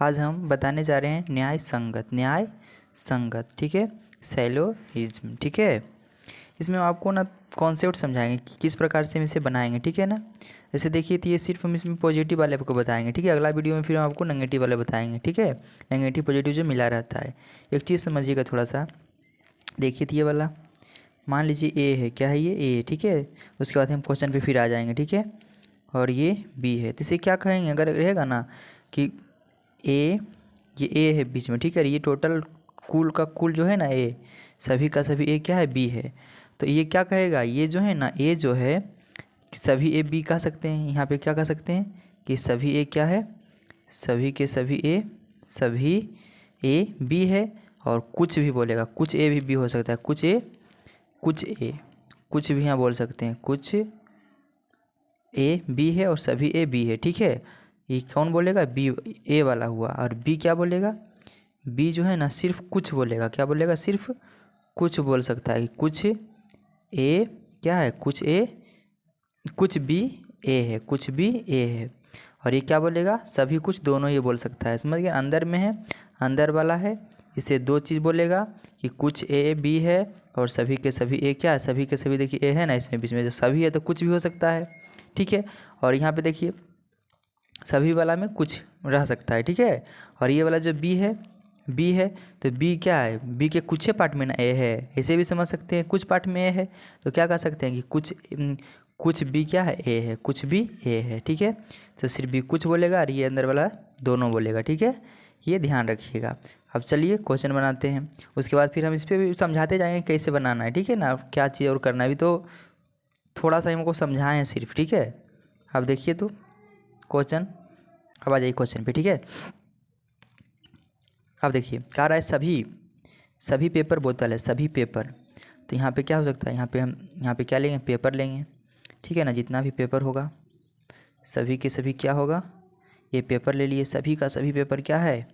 आज हम बताने जा रहे हैं न्याय संगत, ठीक है, सैलोरिज्म, ठीक है। इसमें आपको ना कॉन्सेप्ट समझाएंगे कि किस प्रकार से हम इसे बनाएंगे, ठीक है ना। जैसे देखिए तो ये सिर्फ हम इसमें पॉजिटिव वाले आपको बताएंगे, ठीक है। अगला वीडियो में फिर हम आपको नेगेटिव वाले बताएंगे, ठीक है। नेगेटिव पॉजिटिव जो मिला रहता है। एक चीज़ समझिएगा थोड़ा सा, देखिए तो ये वाला मान लीजिए ए है, क्या है ये ए, ठीक है। उसके बाद हम क्वेश्चन पे फिर आ जाएंगे, ठीक है। और ये बी है, तो इसे क्या कहेंगे अगर रहेगा ना कि ए, ये ए है बीच में, ठीक है। ये टोटल कुल का कुल जो है ना ए, सभी का सभी ए क्या है बी है। तो ये क्या कहेगा, ये जो है ना ए जो है सभी ए बी कह सकते हैं। यहाँ पे क्या कह सकते हैं कि सभी ए क्या है, सभी के सभी ए बी है। और कुछ भी बोलेगा, कुछ ए भी हो सकता है, कुछ भी यहाँ बोल सकते हैं, कुछ ए बी है और सभी ए बी है, ठीक है। ये कौन बोलेगा, बी ए वाला हुआ। और बी क्या बोलेगा, बी जो है ना सिर्फ कुछ बोलेगा, क्या बोलेगा, सिर्फ कुछ बोल सकता है कि कुछ ए क्या है, कुछ बी ए है, कुछ बी ए है। और ये क्या बोलेगा, सभी कुछ दोनों ये बोल सकता है, समझ गए। अंदर में है, अंदर वाला है, इसे दो चीज़ बोलेगा कि कुछ ए बी है और सभी के सभी ए क्या है, सभी के सभी देखिए ए है ना, इसमें बीच में जो सभी है तो कुछ भी हो सकता है, ठीक है। और यहाँ पे देखिए सभी वाला में कुछ रह सकता है, ठीक है। और ये वाला जो बी है तो बी क्या है, बी के कुछ पार्ट में ना ए है, ऐसे भी समझ सकते हैं, कुछ पार्ट में ए है तो क्या कह सकते हैं कि कुछ बी क्या है ए है, कुछ भी ए है, ठीक है। तो सिर्फ बी कुछ बोलेगा और ये अंदर वाला दोनों बोलेगा, ठीक है। ये ध्यान रखिएगा। अब चलिए क्वेश्चन बनाते हैं, उसके बाद फिर हम इस पर भी समझाते जाएंगे कैसे बनाना है, ठीक है ना, क्या चीज़ और करना है। अभी तो थोड़ा सा हमको समझाएं हैं सिर्फ, ठीक है। अब देखिए तो क्वेश्चन, अब आ जाइए क्वेश्चन पे, ठीक है। अब देखिए कह रहा है सभी पेपर बोतल है, सभी पेपर। तो यहाँ पे क्या हो सकता है, यहाँ पे क्या लेंगे, पेपर लेंगे, ठीक है ना। जितना भी पेपर होगा सभी के सभी क्या होगा, ये पेपर ले लिए, सभी का सभी पेपर क्या है,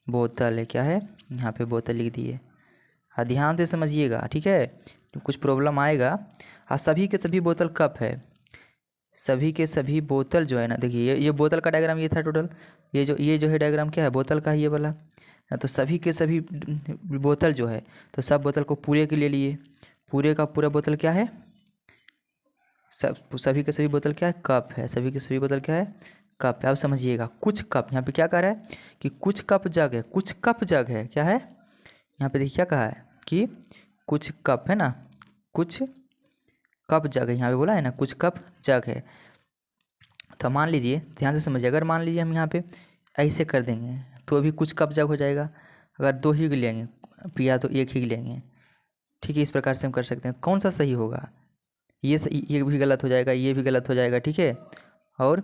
बोतल है, क्या है, यहाँ पे बोतल लिख दिए। हाँ ध्यान से समझिएगा, ठीक है, कुछ प्रॉब्लम आएगा। हाँ सभी के सभी बोतल कप है, सभी के सभी बोतल जो है ना, देखिए ये बोतल का डायग्राम ये था टोटल, ये जो है डायग्राम क्या है, बोतल का है ये वाला। तो सभी के सभी बोतल जो है, तो सब बोतल को पूरे के ले लिए, पूरे का पूरा बोतल क्या है, सभी के सभी बोतल क्या है, कप है, सभी के सभी बोतल क्या है, कप है। अब समझिएगा कुछ कप, यहाँ पे क्या कह रहा है कि कुछ कप जग है, कुछ कप जग है, क्या है, यहाँ पे देखिए क्या कहा है कि कुछ कप है ना, कुछ कप जग है, यहाँ पे बोला है ना कुछ कप जग है। तो मान लीजिए ध्यान से समझिए, अगर मान लीजिए हम यहाँ पे ऐसे कर देंगे तो भी कुछ कप जग हो जाएगा। अगर दो ही लेंगे या तो एक ही लेंगे, ठीक है। इस प्रकार से हम कर सकते हैं, कौन सा सही होगा, ये भी गलत हो जाएगा, ये भी गलत हो जाएगा, ठीक है। और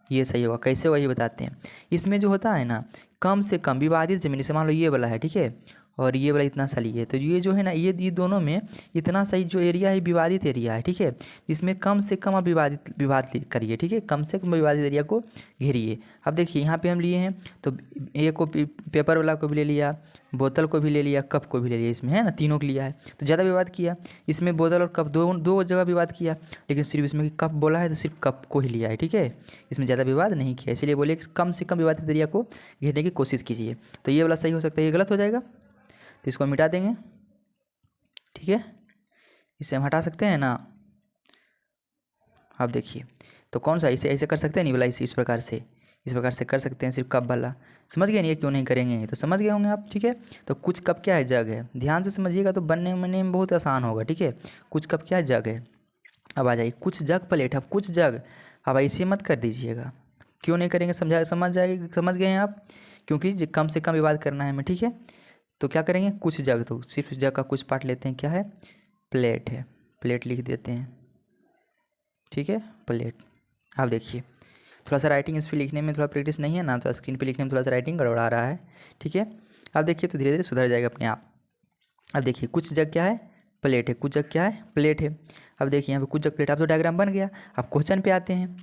ये सही होगा, कैसे होगा ये बताते हैं। इसमें जो होता है ना कम से कम विवादित ज़मीन, जैसे मान लो ये वाला है, ठीक है, और ये वाला इतना सा लिए, तो ये जो है ना ये दोनों में इतना सही जो एरिया है विवादित एरिया है, ठीक है। इसमें कम से कम आप विवाद करिए, ठीक है, कम से कम विवादित एरिया को घेरिए। अब देखिए यहाँ पे हम लिए हैं तो ए को पेपर वाला को भी ले लिया, बोतल को भी ले लिया, कप को भी ले लिया, इसमें है ना तीनों को लिया है तो ज़्यादा विवाद किया। इसमें बोतल और कप दो जगह विवाद किया, लेकिन सिर्फ इसमें कप बोला है तो सिर्फ कप को ही लिया है, ठीक है। इसमें ज़्यादा विवाद नहीं किया, इसलिए बोले कम से कम विवादित एरिया को घेरने की कोशिश कीजिए। तो ये वाला सही हो सकता है, ये गलत हो जाएगा, तो इसको हम मिटा देंगे, ठीक है। इसे हम हटा सकते हैं ना। अब देखिए तो कौन सा, इसे ऐसे कर सकते हैं नहीं वाला, इस प्रकार से कर सकते हैं, सिर्फ कप वाला। समझ गए नहीं, ये क्यों नहीं करेंगे तो समझ गए होंगे आप, ठीक है। तो कुछ कप क्या है, जग है, ध्यान से समझिएगा तो बनने में बहुत आसान होगा, ठीक है। कुछ कप क्या है, जग है। अब आ जाइए कुछ जग प्लेट, अब कुछ जग, अब ऐसे मत कर दीजिएगा, क्यों नहीं करेंगे, समझ गए हैं आप, क्योंकि कम से कम विवाद करना है हमें, ठीक है। तो क्या करेंगे, कुछ जग, तो सिर्फ जग का कुछ पार्ट लेते हैं, क्या है, प्लेट है, प्लेट लिख देते हैं, ठीक है, प्लेट। अब देखिए थोड़ा सा राइटिंग इस पर लिखने में थोड़ा प्रैक्टिस नहीं है ना, तो स्क्रीन पे लिखने में थोड़ा सा राइटिंग गड़बड़ा रहा है, ठीक है। अब देखिए तो धीरे धीरे सुधर जाएगा अपने आप। अब देखिए कुछ जग क्या है, प्लेट है, कुछ जग क्या है, प्लेट है। अब देखिए यहाँ पे कुछ जग प्लेट, अब तो डायग्राम बन गया। अब क्वेश्चन पे आते हैं,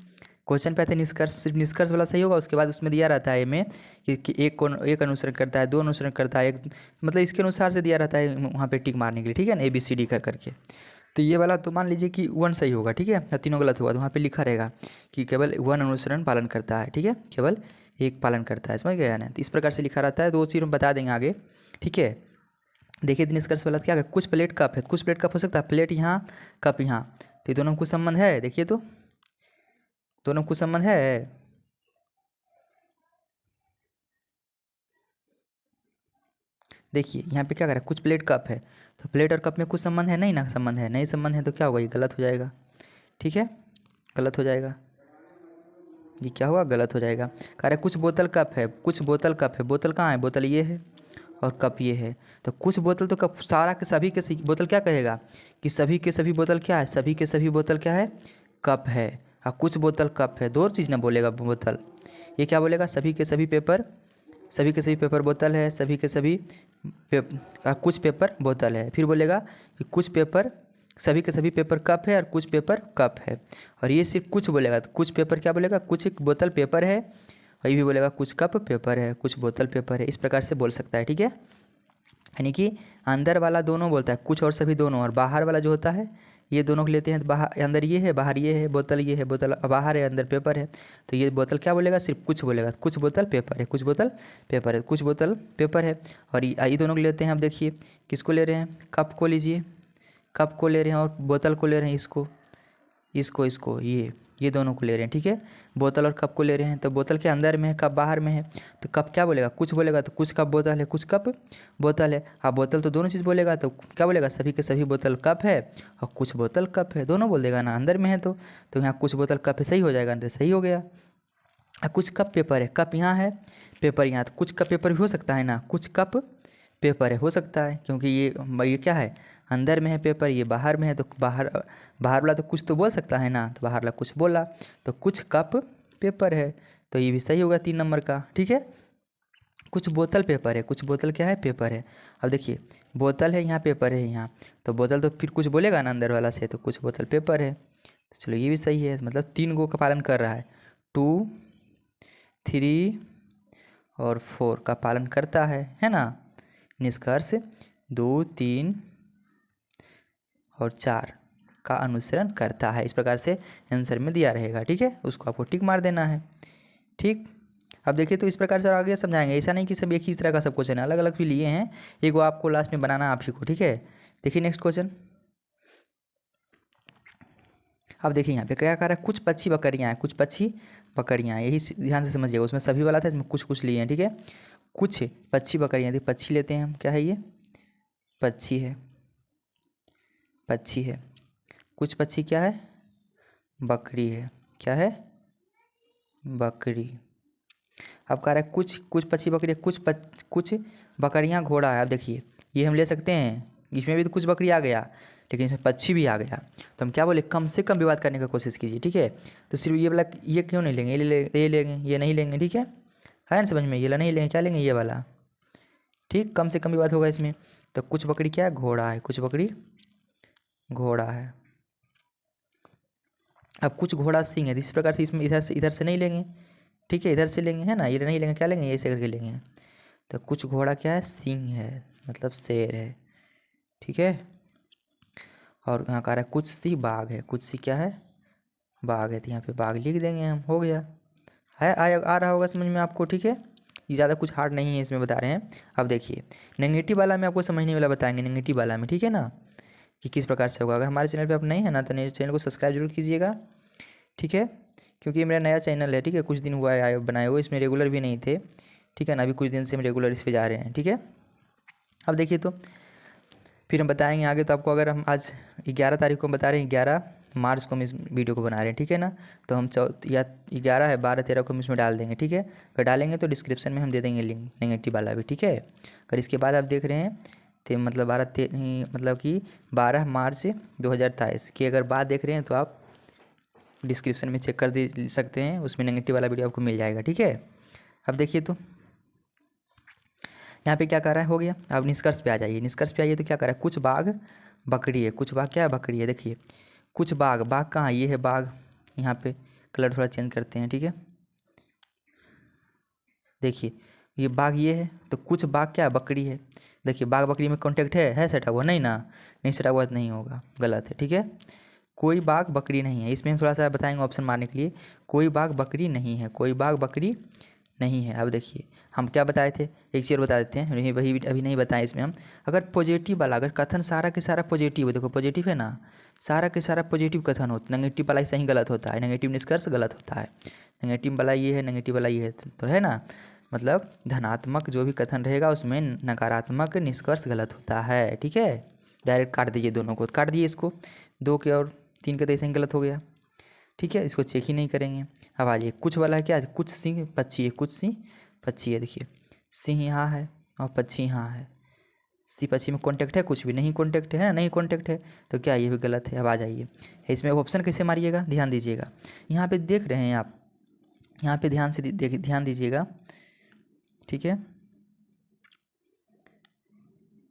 निष्कर्ष, सिर्फ निष्कर्ष वाला सही होगा। उसके बाद उसमें दिया रहता है में कि एक अनुसरण करता है, दो अनुसरण करता है, एक मतलब इसके अनुसार से दिया रहता है वहाँ पे टिक मारने के लिए, ठीक है ना, ABCD कर करके। तो ये वाला तो मान लीजिए कि 1 सही होगा, ठीक है, तीनों गलत होगा तो वहाँ पे लिखा रहेगा कि केवल 1 अनुसरण पालन करता है, ठीक है, केवल एक पालन करता है, समझ गया ना। तो इस प्रकार से लिखा रहता है, दो चीज़ हम बता देंगे आगे, ठीक है। देखिए निष्कर्ष वाला क्या है, कुछ प्लेट कप है, कुछ प्लेट कप हो सकता है, प्लेट यहाँ कप यहाँ, तो ये दोनों में कुछ संबंध है, देखिए तो दोनों में कुछ संबंध है। देखिए यहाँ पे क्या कर रहा है, कुछ प्लेट कप है, तो प्लेट और कप में कुछ संबंध है, नहीं ना संबंध है, नहीं संबंध है तो क्या होगा, ये गलत हो जाएगा, ठीक है, गलत हो जाएगा, ये क्या होगा, गलत हो जाएगा। कह रहा है कुछ बोतल कप है, कुछ बोतल कप है, बोतल कहाँ है, बोतल ये है और कप ये है, तो कुछ बोतल तो कप, सारा के सभी के बोतल क्या कहेगा कि सभी के सभी बोतल क्या है, सभी के सभी बोतल क्या है, कप है। और कुछ बोतल कप है, दो चीज़ ना बोलेगा बोतल, ये क्या बोलेगा, सभी के सभी पेपर, सभी के सभी पेपर बोतल है, सभी के सभी कुछ पेपर बोतल है। फिर बोलेगा कि कुछ पेपर, सभी के सभी पेपर कप है और कुछ पेपर कप है, और ये सिर्फ कुछ बोलेगा, तो कुछ पेपर क्या बोलेगा, कुछ बोतल पेपर है, और ये भी बोलेगा कुछ कप पेपर है, कुछ बोतल पेपर है, इस प्रकार से बोल सकता है, ठीक है। यानी कि अंदर वाला दोनों बोलता है, कुछ और सभी दोनों, और बाहर वाला जो होता है ये दोनों को लेते हैं, तो बाहर अंदर ये है, बाहर ये है, बोतल ये है, बोतल बाहर है, अंदर पेपर है, तो ये बोतल क्या बोलेगा, सिर्फ कुछ बोलेगा, कुछ बोतल पेपर है, कुछ बोतल पेपर है, कुछ बोतल पेपर है। और ये दोनों को लेते हैं, अब देखिए किसको ले रहे हैं, कप को लीजिए, कप को ले रहे हैं और बोतल को ले रहे हैं, इसको इसको इसको ये दोनों को ले रहे हैं, ठीक है। बोतल और कप को ले रहे हैं, तो बोतल के अंदर में है, कप बाहर में है, तो कप क्या बोलेगा, कुछ बोलेगा, तो कुछ कप बोतल है, कुछ कप बोतल है। अब बोतल तो दोनों चीज़ बोलेगा, तो क्या बोलेगा, सभी के सभी बोतल कप है और कुछ बोतल कप है, दोनों बोल देगा ना, अंदर में है तो यहाँ कुछ बोतल कप है, सही हो जाएगा, तो सही हो गया। कुछ कप पेपर है, कप यहाँ है, पेपर यहाँ, तो कुछ कप पेपर भी हो सकता है ना, कुछ कप पेपर है, हो सकता है, क्योंकि ये क्या है, अंदर में है पेपर, ये बाहर में है, तो बाहर वाला तो कुछ तो बोल सकता है ना, तो बाहर वाला कुछ बोला, तो कुछ कप पेपर है, तो ये भी सही होगा 3 नंबर का, ठीक है। कुछ बोतल पेपर है, कुछ बोतल क्या है, पेपर है। अब देखिए बोतल है यहाँ, पेपर है यहाँ, तो बोतल तो फिर कुछ बोलेगा ना अंदर वाला से, तो कुछ बोतल पेपर है, तो चलो ये भी सही है, मतलब 3 गो का पालन कर रहा है, 2, 3 और 4 का पालन करता है ना। निष्कर्ष 2, 3 और 4 का अनुसरण करता है, इस प्रकार से आंसर में दिया रहेगा, ठीक है, उसको आपको टिक मार देना है, ठीक। अब देखिए तो इस प्रकार से आगे समझाएंगे, ऐसा नहीं कि सब एक ही तरह का सब क्वेश्चन है, अलग अलग भी लिए हैं, एक वो आपको लास्ट में बनाना आप ही को, ठीक है। देखिए नेक्स्ट क्वेश्चन, अब देखिए यहाँ पे क्या कह रहा है, कुछ पक्षी बकरियाँ हैं, कुछ पक्षी बकरियाँ हैं, यही ध्यान से समझिएगा, उसमें सभी वाला था, इसमें कुछ कुछ लिए हैं, ठीक है। कुछ पक्षी बकरियाँ, देखिए पक्षी लेते हैं हम, क्या है ये, पक्षी है, पक्षी है, कुछ पक्षी क्या है, बकरी है, क्या है, बकरी। अब कह रहा है कुछ पक्षी बकरी, कुछ बकरियां घोड़ा है। अब देखिए ये हम ले सकते हैं, इसमें भी तो कुछ बकरी आ गया, लेकिन इसमें पक्षी भी आ गया, तो हम क्या बोले, कम से कम विवाद करने का कोशिश कीजिए, ठीक है। तो सिर्फ ये वाला, ये क्यों नहीं लेंगे, ये लेंगे, ये नहीं लेंगे, ठीक है ना समझ में, ये वाला नहीं लेंगे, क्या लेंगे, ये वाला, ठीक, कम से कम विवाद होगा इसमें। तो कुछ बकरी क्या है, घोड़ा है, कुछ बकरी घोड़ा है। अब कुछ घोड़ा सिंह है, इस प्रकार से इसमें इधर से नहीं लेंगे, ठीक है, इधर से लेंगे, है ना, ये नहीं लेंगे, क्या लेंगे, ऐसे करके लेंगे। तो कुछ घोड़ा क्या है, सिंह है, मतलब शेर है, ठीक है। और यहाँ कह रहा है कुछ सी बाघ है, कुछ सी क्या है, बाघ है, तो यहाँ पे बाघ लिख देंगे हम, हो गया है, आ रहा होगा समझ में आपको, ठीक है। ये ज़्यादा कुछ हार्ड नहीं है, इसमें बता रहे हैं। अब देखिए नेगेटिव वाला में आपको समझने वाला बताएंगे, नेगेटिव वाला में, ठीक है ना, कि किस प्रकार से होगा। अगर हमारे चैनल पे आप नहीं है ना, तो चैनल को सब्सक्राइब जरूर कीजिएगा, ठीक है, क्योंकि ये मेरा नया चैनल है, ठीक है, कुछ दिन हुआ है बनाए हुए, इसमें रेगुलर भी नहीं थे, ठीक है ना, अभी कुछ दिन से हम रेगुलर इस पे जा रहे हैं, ठीक है। अब देखिए तो फिर हम बताएंगे आगे, तो आपको अगर हम आज 11 तारीख को बता रहे हैं, 11 मार्च को हम इस वीडियो को बना रहे हैं, ठीक है ना, तो हम या 11 है, 12, 13 को हम इसमें डाल देंगे, ठीक है। अगर डालेंगे तो डिस्क्रिप्शन में हम दे देंगे लिंक नेगेटिव वाला भी, ठीक है। अगर इसके बाद आप देख रहे हैं तो मतलब 12 मार्च 2023 की अगर बात देख रहे हैं, तो आप डिस्क्रिप्शन में चेक कर दे सकते हैं, उसमें नेगेटिव वाला वीडियो आपको मिल जाएगा, ठीक है। अब देखिए तो यहाँ पे क्या कर रहा है, हो गया। अब निष्कर्ष पे आ जाइए, निष्कर्ष पे आइए तो क्या कर रहा है, कुछ बाघ बकरी है, कुछ बाघ क्या है, बकरी है। देखिए कुछ बाघ, बाघ कहाँ, ये है बाघ, यहाँ पे कलर थोड़ा चेंज करते हैं, ठीक है। देखिए ये बाघ ये है, तो कुछ बाघ क्या है, बकरी है। देखिए बाघ बकरी में कॉन्टेक्ट है सटा हुआ, नहीं ना, नहीं सटा हुआ तो नहीं होगा, गलत है, ठीक है। कोई बाघ बकरी नहीं है, इसमें हम थोड़ा सा बताएंगे ऑप्शन मारने के लिए, कोई बाघ बकरी नहीं है, कोई बाघ बकरी नहीं है। अब देखिए हम क्या बताए थे, एक चीज़ बता देते हैं, वही अभी नहीं बताएं इसमें हम। अगर पॉजिटिव वाला, अगर कथन सारा के सारा पॉजिटिव है, देखो पॉजिटिव है ना, सारा के सारा पॉजिटिव कथन होता है, नेगेटिव वाला सही गलत होता है, नेगेटिव निष्कर्ष गलत होता है। नेगेटिव वाला ये है, नेगेटिव वाला ये है, तो है ना, मतलब धनात्मक जो भी कथन रहेगा उसमें नकारात्मक निष्कर्ष गलत होता है। ठीक है, डायरेक्ट काट दीजिए दोनों को, काट दिए इसको, 2 के और 3 के तो ऐसे ही गलत हो गया। ठीक है, इसको चेक ही नहीं करेंगे। अब आ जाइए, कुछ वाला है क्या, कुछ सिंह पक्षी है, कुछ सिंह पक्षी है। देखिए सिंह यहाँ है और पक्षी यहाँ है, सिंह पक्षी में कॉन्टेक्ट है, कुछ भी नहीं कॉन्टेक्ट है ना, नहीं कॉन्टेक्ट है, तो क्या ये भी गलत है। अब आ जाइए इसमें ऑप्शन कैसे मारिएगा, ध्यान दीजिएगा। यहाँ पे देख रहे हैं आप, यहाँ पे ध्यान से ध्यान दीजिएगा। ठीक है,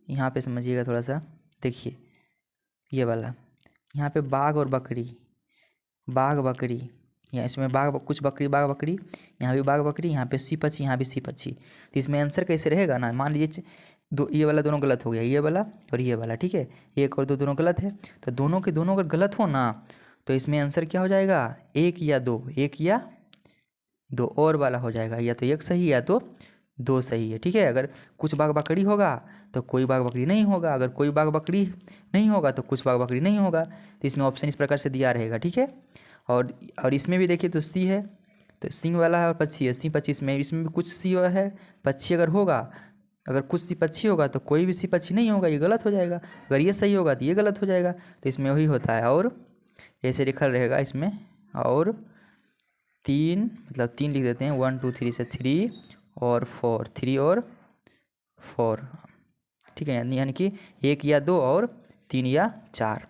यहाँ पे समझिएगा थोड़ा सा। देखिए ये वाला, यहाँ पे बाघ और बकरी, बाघ बकरी, यहाँ इसमें बाघ कुछ बकरी बाघ बकरी, यहाँ भी बाघ बकरी, यहाँ पे सी पक्षी, यहाँ भी सी पक्षी। तो इसमें आंसर कैसे रहेगा ना, मान लीजिए दो, ये वाला दोनों गलत हो गया, ये वाला और ये वाला। ठीक है, 1 और 2 दोनों गलत है, तो दोनों के दोनों अगर गलत हो ना, तो इसमें आंसर क्या हो जाएगा, 1 या 2, 1 या 2 और वाला हो जाएगा, या तो 1 सही या तो 2 सही है। ठीक है, अगर कुछ बाघ बकरी होगा तो कोई बाघ बकरी नहीं होगा, अगर कोई बाघ बकरी नहीं होगा तो कुछ बाघ बकरी नहीं होगा। तो इसमें ऑप्शन इस प्रकार से दिया रहेगा। ठीक है, और इसमें भी देखिए तो सी है, तो सिंह वाला है और पक्षी है, सिंह पक्षी, इसमें भी कुछ सी है, पक्षी अगर होगा, अगर कुछ सी पक्षी होगा तो कोई भी सी पक्षी नहीं होगा, ये गलत हो जाएगा। अगर ये सही होगा तो ये गलत हो जाएगा। तो इसमें वही होता है, और ऐसे लिखा रहेगा इसमें, और 3 मतलब 3 लिख देते हैं, 1 2 3 से 3 और 4, 3 और 4। ठीक है, यानी कि 1 या 2 और 3 या 4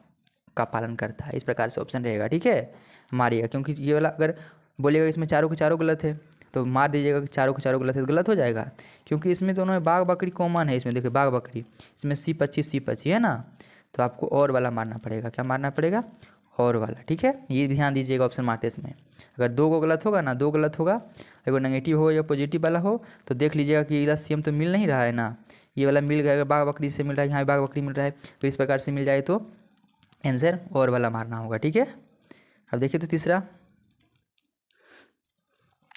का पालन करता है। इस प्रकार से ऑप्शन रहेगा। ठीक है, मारिएगा, क्योंकि ये वाला अगर बोलिएगा इसमें चारों के चारों गलत है तो मार दीजिएगा कि चारों के चारों गलत है, तो गलत हो जाएगा, क्योंकि इसमें दोनों में बाघ बकरी कॉमन है। इसमें देखिए बाघ बकरी, इसमें सी पक्षी है ना, तो आपको और वाला मारना पड़ेगा। क्या मारना पड़ेगा, और वाला। ठीक है, ये ध्यान दीजिएगा ऑप्शन मारते इसमें। अगर 2 को गलत होगा ना, 2 गलत होगा, अगर नेगेटिव हो या पॉजिटिव वाला हो, तो देख लीजिएगा कि ये सेम तो मिल नहीं रहा है ना, ये वाला मिल गया, अगर बाघ बकरी से मिल रहा है, यहाँ बाघ बकरी मिल रहा है, तो इस प्रकार से मिल जाए तो आंसर और वाला मारना होगा। ठीक है, अब देखिए तो तीसरा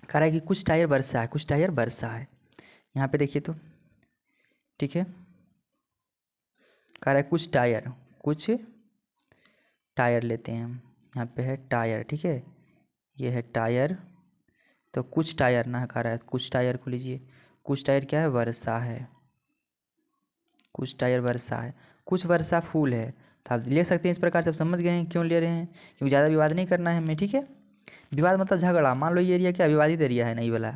कह रहा है कि कुछ टायर बरसा है, कुछ टायर बरसा है। यहाँ पे देखिए तो, ठीक है, कह रहा है कुछ टायर लेते हैं हम, यहाँ पे है टायर। ठीक है, ये है टायर, तो कुछ टायर ना कह रहा है, कुछ टायर को लीजिए, कुछ टायर क्या है, वर्षा है, कुछ टायर वर्षा है, कुछ वर्षा फूल है। तो आप ले सकते हैं इस प्रकार से। आप समझ गए हैं क्यों ले रहे हैं, क्योंकि ज़्यादा विवाद नहीं करना है हमें। ठीक है, विवाद मतलब झगड़ा, मान लो ये एरिया क्या विवादित एरिया है, नहीं वाला,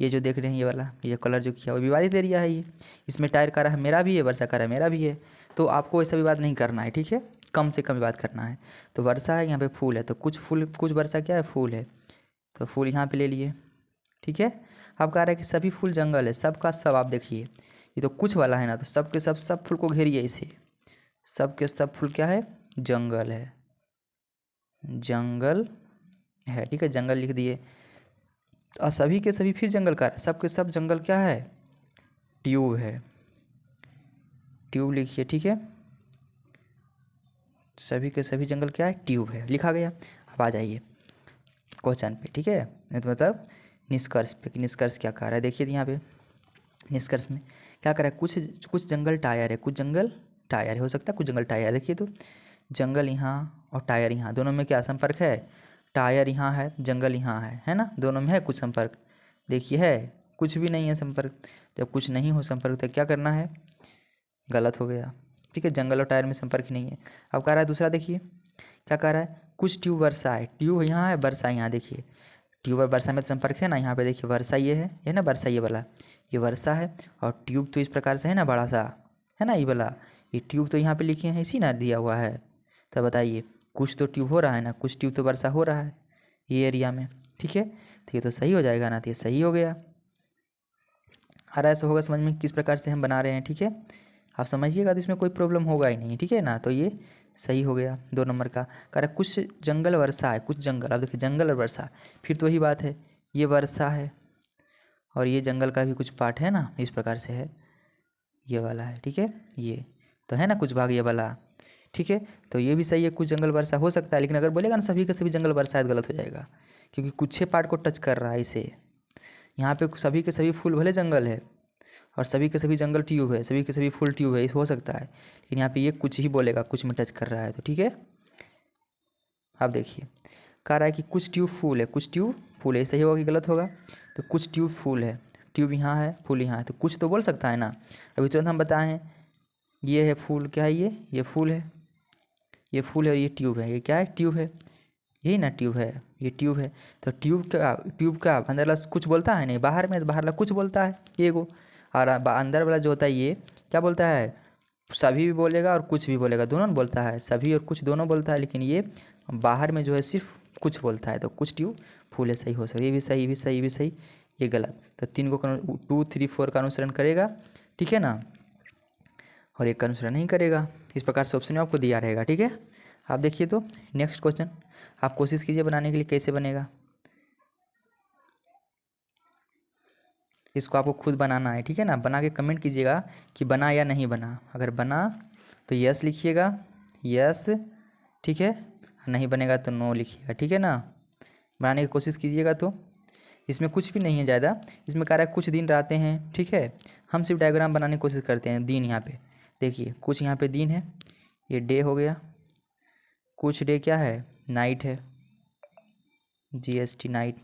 ये जो देख रहे हैं ये वाला, ये कलर जो किया वो विवादित एरिया है। ये इसमें टायर का रहा है मेरा भी है, वर्षा का रहा है मेरा भी है, तो आपको ऐसा विवाद नहीं करना है। ठीक है, कम से कम विवाद करना है। तो वर्षा है, यहाँ पे फूल है, तो कुछ फूल, कुछ वर्षा क्या है, फूल है, तो फूल यहाँ पे ले लिए। ठीक है, अब कह रहा है कि सभी फूल जंगल है, सबका सब। आप देखिए ये तो कुछ वाला है ना, तो सब के सब फूल को घेरिए इसे, सब के सब फूल क्या है, जंगल है, जंगल है। ठीक है, जंगल लिख दिए। और सभी के सभी फिर जंगल का, सब के सब जंगल क्या है, ट्यूब है, ट्यूब लिखिए। ठीक है, सभी के सभी जंगल क्या है, ट्यूब है, लिखा गया। अब आ जाइए क्वेश्चन पे। ठीक है, तो मतलब निष्कर्ष पे, कि निष्कर्ष क्या कह रहा है, देखिए यहाँ पे निष्कर्ष में क्या कर रहा है, कुछ जंगल टायर है, कुछ जंगल टायर है, हो सकता है कुछ जंगल टायर। देखिए तो जंगल यहाँ और टायर यहाँ, दोनों में क्या संपर्क है, टायर यहाँ है, जंगल यहाँ है ना, दोनों में है कुछ संपर्क। देखिए है, कुछ भी नहीं है संपर्क। जब कुछ नहीं हो संपर्क तो क्या करना है, गलत हो गया। ठीक है, जंगल और टायर में संपर्क ही नहीं है। अब कह रहा है दूसरा, देखिए क्या कह रहा है, कुछ ट्यूब वर्षा है, ट्यूब यहाँ है, वर्षा यहाँ। देखिए ट्यूब और वर्षा में तो संपर्क है ना, यहाँ पे देखिए वर्षा ये है ना, वर्षा ये वाला, ये वर्षा है, और ट्यूब तो इस प्रकार से है ना, बड़ा सा है ना, ये वाला, ये ट्यूब तो यहाँ पे लिखे हैं, इसी ना दिया हुआ है। तो बताइए कुछ तो ट्यूब हो रहा है ना, कुछ ट्यूब तो वर्षा हो रहा है ये एरिया में। ठीक है, तो ये तो सही हो जाएगा ना, तो ये सही हो गया। आ रहा है, ऐसा होगा समझ में किस प्रकार से हम बना रहे हैं। ठीक है, आप समझिएगा तो इसमें कोई प्रॉब्लम होगा ही नहीं। ठीक है ना, तो ये सही हो गया 2 नंबर का। कह रहा कुछ जंगल वर्षा है, कुछ जंगल, अब देखिए जंगल और वर्षा, फिर तो वही बात है, ये वर्षा है और ये जंगल का भी कुछ पार्ट है ना, इस प्रकार से है, ये वाला है। ठीक है, ये तो है ना कुछ भाग ये वाला। ठीक है, तो ये भी सही है, कुछ जंगल वर्षा हो सकता है, लेकिन अगर बोलेगा ना सभी के सभी जंगल वर्षा है तो गलत हो जाएगा, क्योंकि कुछ पार्ट को टच कर रहा है इसे, यहाँ पे सभी के सभी फूल भले जंगल है और सभी के सभी जंगल ट्यूब है, सभी के सभी फूल ट्यूब है, हो सकता है, लेकिन यहाँ पे ये कुछ ही बोलेगा, कुछ में टच कर रहा है, तो ठीक है। अब देखिए कह रहा है कि कुछ ट्यूब फूल है, कुछ ट्यूब फूल है, सही होगा कि गलत होगा? तो कुछ ट्यूब फूल है, ट्यूब यहाँ है, फूल यहाँ है, तो कुछ तो बोल सकता है ना। अभी तुरंत हम बताए हैं ये है फूल, क्या है ये फूल है, ये फूल है और ये ट्यूब है, ये क्या है? ट्यूब है, यही ना ट्यूब है, ये ट्यूब है। तो ट्यूब का अंदर वाला कुछ बोलता है नहीं, बाहर में बाहर वाला कुछ बोलता है ये को, और अंदर वाला जो होता है ये क्या बोलता है? सभी भी बोलेगा और कुछ भी बोलेगा, दोनों बोलता है, सभी और कुछ दोनों बोलता है, लेकिन ये बाहर में जो है सिर्फ कुछ बोलता है। तो कुछ ट्यूब फूल है, सही हो सकता है, ये भी सही, ये भी सही, ये भी सही, ये गलत। तो 3 को 2, 3, 4 का अनुसरण करेगा, ठीक है ना, और एक का अनुसरण नहीं करेगा। इस प्रकार से ऑप्शन में आपको दिया रहेगा, ठीक है। आप देखिए तो नेक्स्ट क्वेश्चन आप कोशिश कीजिए बनाने के लिए, कैसे बनेगा इसको आपको खुद बनाना है, ठीक है ना। बना के कमेंट कीजिएगा कि बना या नहीं बना। अगर बना तो यस लिखिएगा, यस, ठीक है, नहीं बनेगा तो नो लिखिएगा, ठीक है ना। बनाने की कोशिश कीजिएगा। तो इसमें कुछ भी नहीं है ज़्यादा, इसमें कह रहा है कुछ दिन रहते हैं, ठीक है। हम सिर्फ डायग्राम बनाने की कोशिश करते हैं। दिन यहाँ पे देखिए, कुछ यहाँ पे दिन है, ये डे हो गया, कुछ डे क्या है? नाइट है, GST नाइट।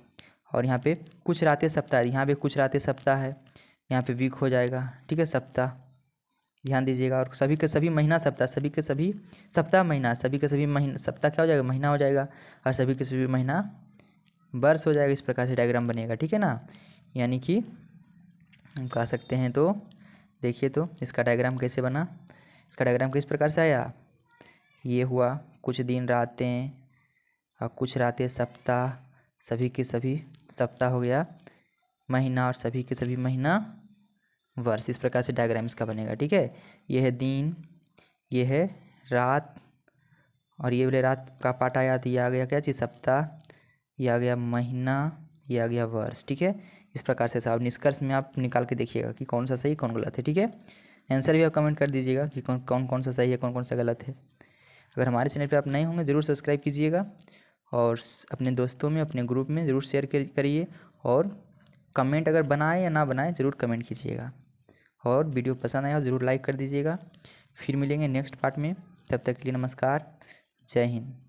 और यहाँ पे कुछ रातें सप्ताह, यहाँ पे कुछ रातें सप्ताह है, यहाँ पे वीक हो जाएगा, ठीक है, सप्ताह, ध्यान दीजिएगा। और सभी के सभी महीना सप्ताह, सभी के सभी सप्ताह महीना, सभी के सभी महीना सप्ताह क्या हो जाएगा? महीना हो जाएगा, और सभी के सभी महीना वर्ष हो जाएगा। इस प्रकार से डायग्राम बनेगा, ठीक है ना। यानी कि हम कह सकते हैं, तो देखिए तो इसका डायग्राम कैसे बना। इसका डायग्राम किस प्रकार से आया? ये हुआ कुछ दिन रातें और कुछ रातें सप्ताह, सभी के सभी सप्ताह हो गया महीना, और सभी के सभी महीना वर्ष। इस प्रकार से डायग्राम इसका बनेगा, ठीक है। ये है दिन, ये है रात, और ये वाले रात का पार्ट आया तो ये आ गया क्या चीज़? सप्ताह, ये आ गया महीना, ये आ गया वर्ष, ठीक है। इस प्रकार से साहब निष्कर्ष में आप निकाल के देखिएगा कि कौन सा सही कौन गलत है, ठीक है। आंसर भी आप कमेंट कर दीजिएगा कि कौन सा सही है, कौन सा गलत है। अगर हमारे चैनल पे आप नए होंगे ज़रूर सब्सक्राइब कीजिएगा, और अपने दोस्तों में, अपने ग्रुप में ज़रूर शेयर करिए, और कमेंट अगर बनाए या ना बनाए ज़रूर कमेंट कीजिएगा, और वीडियो पसंद आया ज़रूर लाइक कर दीजिएगा। फिर मिलेंगे नेक्स्ट पार्ट में, तब तक के लिए नमस्कार, जय हिंद।